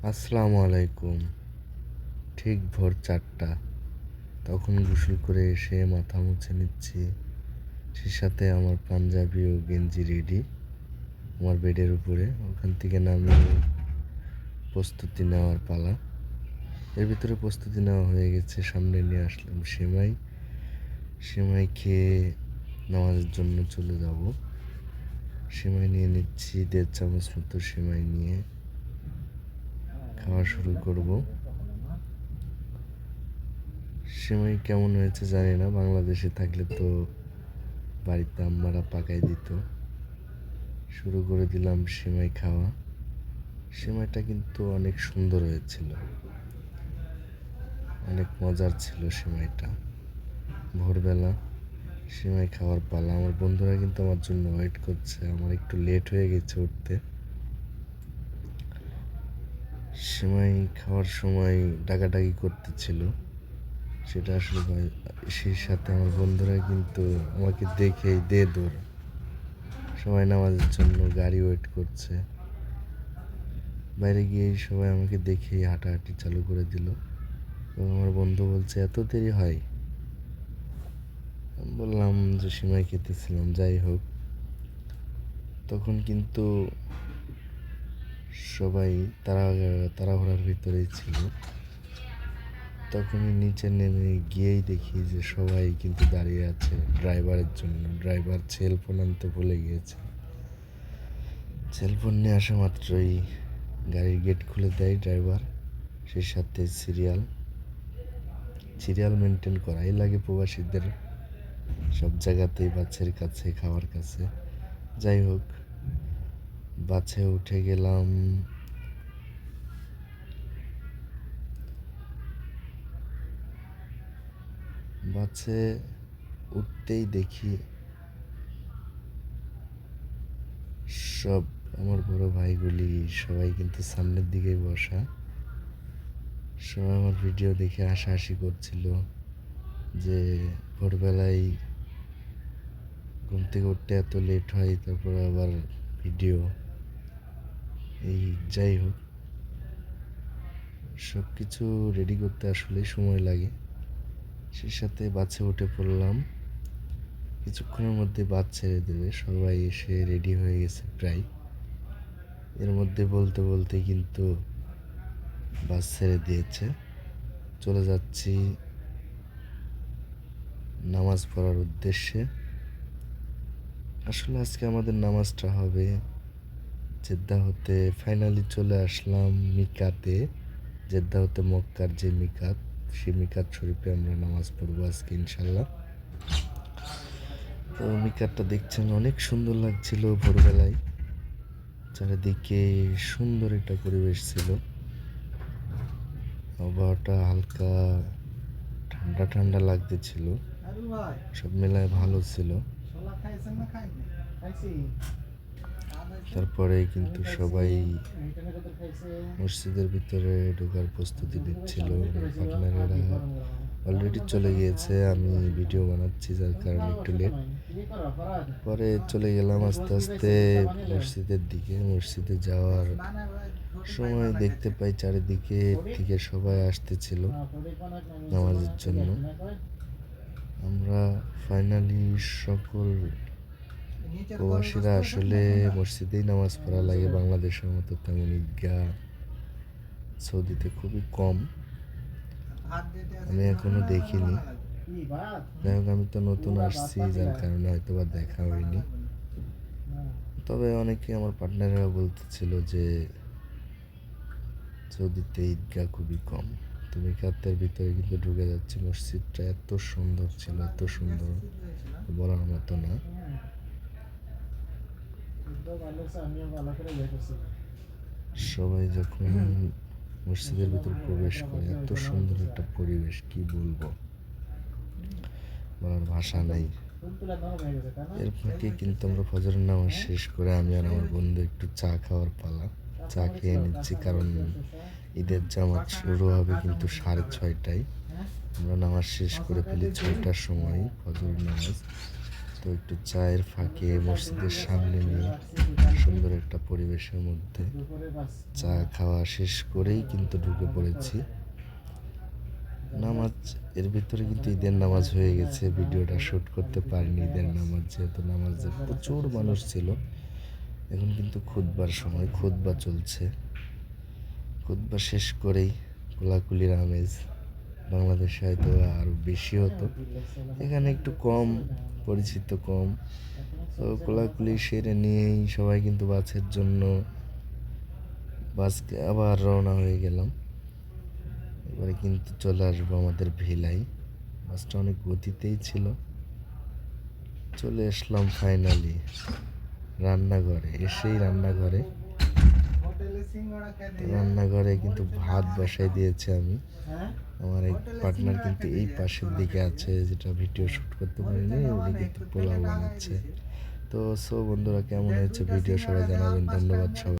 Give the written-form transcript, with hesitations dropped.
আসসালামু আলাইকুম। ঠিক ভোর ৪টা। তখন গোসল করে এসে মাথা মুছে নিচ্ছি। সে সাথে আমার পাঞ্জাবি ও গেঞ্জি রেডি আমার বেডের উপরে। ওখান থেকে নামিয়ে প্রস্তুতি নেওয়ার পালা। এর ভিতরে প্রস্তুতি নেওয়া হয়ে গেছে। সামনে নিয়ে আসলাম সেমাই। সেমাই খেয়ে নামাজের জন্য চলে যাব। সেমাই নিয়ে নিচ্ছি ১.৫ চামচ মতো সেমাই নিয়ে খাওয়া শুরু করব। সেমাই কেমন হয়েছে জানি না। বাংলাদেশে থাকলে তো বাড়িতে আম্মারা পাকাই দিত। শুরু করে দিলাম সেমাই খাওয়া। সেমাইটা কিন্তু অনেক সুন্দর হয়েছিল, অনেক মজার ছিল সেমাইটা। ভোরবেলা সেমাই খাওয়ার পালা। আমার বন্ধুরা কিন্তু আমার জন্য ওয়েট করছে। আমার একটু লেট হয়ে গেছে উঠতে। সেমাই খাওয়ার সময় ডাকাডাকি করতেছিল, সেটা আসলে সেই সাথে আমার বন্ধুরা কিন্তু আমাকে দেখেই দে দৌড়। সবাই নামাজের জন্য গাড়ি ওয়েট করছে। বাইরে গিয়ে সবাই আমাকে দেখেই হাঁটাহাঁটি চালু করে দিল এবং আমার বন্ধু বলছে, এত দেরি হয়? আমি বললাম যে সিমাই খেতেছিলাম। যাই হোক, তখন কিন্তু সবাই তাড়াহুড়ার ভিতরেই ছিল। তখনই নিচে নেমে গিয়েই দেখি যে সবাই কিন্তু দাঁড়িয়ে আছে ড্রাইভারের জন্য। ড্রাইভার সেলফোন আনতে ভুলে গিয়েছে। সেলফোন নিয়ে আসা মাত্রই গাড়ির গেট খুলে দেয় ড্রাইভার। সেই সাথে সিরিয়াল মেনটেন করাই লাগে প্রবাসীদের সব জায়গাতেই, বাসের কাছে, খাওয়ার কাছে। যাই হোক, বাসে উঠে গেলাম। বাসে উঠতেই দেখি সব আমার বড় ভাইগুলি সবাই কিন্তু সামনের দিকেই বসা। সবাই আমার ভিডিও দেখে হাসাহাসি করছিল যে ভোরবেলায় ঘুম থেকে উঠতে এত লেট হয়, তারপর আবার ভিডিও। এই যাই হোক, সব কিছু রেডি করতে আসলে সময় লাগে। সে সাথে বাসে উঠে পড়লাম। কিছুক্ষণের মধ্যে বাস ছেড়ে দেবে। সবাই এসে রেডি হয়ে গেছে প্রায়। এর মধ্যে বলতে বলতে কিন্তু বাস ছেড়ে দিয়েছে। চলে যাচ্ছি নামাজ পড়ার উদ্দেশ্যে। আসলে আজকে আমাদের নামাজটা হবে জেদ্দা হতে। ফাইনালি চলে আসলাম মিকাতে। জেদ্দা হতে মক্কার যে মিকাত, সেই মিকাত শরীফে আমরা নামাজ পড়বো আজকে ইনশাল্লাহ। তো মিকাতটা দেখছেন অনেক সুন্দর লাগছিল ভোরবেলায়। চারিদিকে সুন্দর একটা পরিবেশ ছিল। আবহাওয়াটা হালকা ঠান্ডা ঠান্ডা লাগতেছিল। সব মিলায় ভালো ছিল। তারপরে কিন্তু সবাই মসজিদের ভিতরে ঢোকার প্রস্তুতি নিচ্ছিল। পার্টনারেরা অলরেডি চলে গিয়েছে। আমি ভিডিও বানাচ্ছি যার কারণে একটু লেট। পরে চলে গেলাম আস্তে আস্তে মসজিদের দিকে। মসজিদে যাওয়ার সময় দেখতে পাই চারিদিকে থেকে সবাই আসতেছিল নামাজের জন্য। আমরা ফাইনালি সকল প্রবাসীরা আসলে মসজিদেই নামাজ পড়া লাগে। বাংলাদেশের মতো তেমন ঈদগাহ সৌদিতে খুবই কম। আমি এখনো দেখিনি। যাই হোক, আমি তো নতুন আসছি, যার কারণে হয়তো বা দেখা হয়নি। তবে অনেকে আমার পার্টনাররা বলতেছিল যে সৌদিতে ঈদগাহ খুবই কম। তুমি কাতের ভিতরে কিন্তু ঢুকে যাচ্ছে। মসজিদটা এত সুন্দর ছিল, এত সুন্দর বলার মতো না। সবাই যখন মসজিদের ভিতর প্রবেশ করে, এত সুন্দর একটা পরিবেশ, কি বলবো, বলার ভাষা নেই। এর ফাঁকে কিন্তু আমরা ফজরের নামাজ শেষ করে আমি আর আমার বন্ধু একটু চা খাওয়ার পালা। চা খেয়ে নিচ্ছি, কারণ ঈদের জামাত শুরু হবে কিন্তু 6:30টায়। আমরা নামাজ শেষ করে ফেলি 6টার সময় ফজরের নামাজ। তো একটু চায়ের ফাঁকে মসজিদের সামনে নিয়ে সুন্দর একটা পরিবেশের মধ্যে চা খাওয়া শেষ করেই কিন্তু ঢুকে পড়েছি নামাজ। এর ভিতরে কিন্তু ঈদের নামাজ হয়ে গেছে, ভিডিওটা শ্যুট করতে পারিনি ঈদের নামাজ, যেহেতু নামাজে প্রচুর মানুষ ছিল। এখন কিন্তু খুতবার সময়, খুতবা চলছে। খুতবা শেষ করেই কোলাকুলির আমেজ বাংলাদেশে হয়তো আরও বেশি হতো, এখানে একটু কম, পরিচিত কম। তো কোলাকুলি সেরে নিয়েই সবাই কিন্তু বাসের জন্য বাসকে আবার রওনা হয়ে গেলাম। এবারে কিন্তু চলে আসবো আমাদের ভিলাই। বাসটা অনেক গতিতেই ছিল। চলে আসলাম ফাইনালি রান্নাঘরে। এসেই রান্নাঘরে কিন্তু ভাত বসাই দিয়েছি আমি। আমার এক পার্টনার কিন্তু এই পাশের দিকে আছে, যেটা ভিডিও শ্যুট করতে পারিনি, উনি কিন্তু পোলাও বানাচ্ছে। তো বন্ধুরা, কেমন হয়েছে ভিডিও সবাই জানাবেন। ধন্যবাদ সবাই।